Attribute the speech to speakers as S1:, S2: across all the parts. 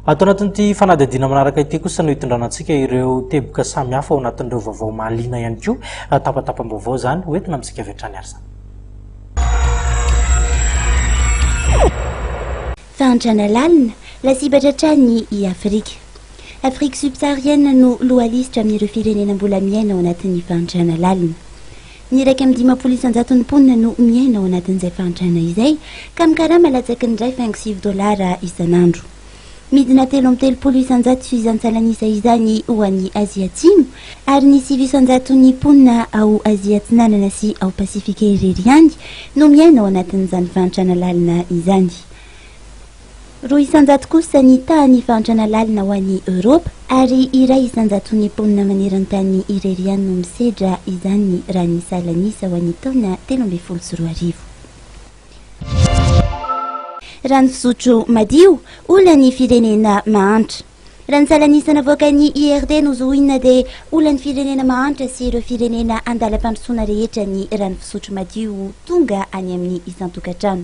S1: Atao anatin'ity fanadihadiana manaraka ity kosa no hitondranantsika ireo teboka samihafa ao anatin'ireo vaovao mahaliana ihany koa tapatapam-baovao zany hoentina amintsika avy hatrany ary zany.
S2: Fantrana lalina lasibatra hatrany i Afrika. Afrique subsaharienne no lohalisitra amin'ireo firenena mbola miaina ao anatin'ny fantrana lalina. Ny raika amin'ny 500 ponina no miaina ao anatin'izay fantrana izay ka mikarama latsaky ny $5 isan'andro. Midina 330 fizantsalanisa izany ho an'ny Azia Atsimo ary ny 900 ponina ao Azia Atsinanana sy ao Pasifika irery ihany no miaina ao anatin'izany fantrana lalina izany. 200 kosa ny tany fantrana lalina ho an'ny Europa ary iray 100 ponina maneran-tany irery ihany no misedra izany raha ny salanisa ho an'ny taona 2024. Rano fisotro madio olan'ny firenena mahantra. Raha ny salanisa navoaka ny IRD nozohina dia olan'ny firenena mahantra sy ireo firenena andalam-pandrosoana rehetra ny rano fisotro madio tonga any amin'ny isan-tokantrano.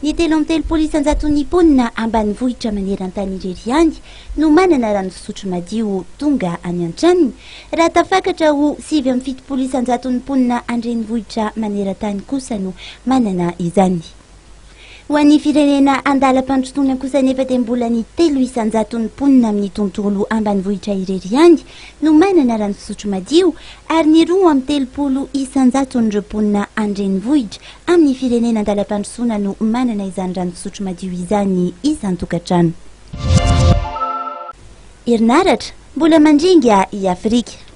S2: Ny 330 ponina ambanivohitra maneran-tany irery ihany no manana rano fisotro madio tonga any an-tranony raha tafakatra ho 770 ponina andrenivohitra maneran-tany kosa no manana izany. Ho an'ny firenena andalam-pandrosoana kosa nefa dia mbola ny 300 ponina amin'ny tontolo ambanivohitra irery ihany no manana rano fisotro madio ary ny 230 ponina andrenivohitra amin'ny firenena andalam-pandrosoana no manana izany rano fisotro madio izany isan-tokantrano. Herinaratra mbola mandringa i Afrika.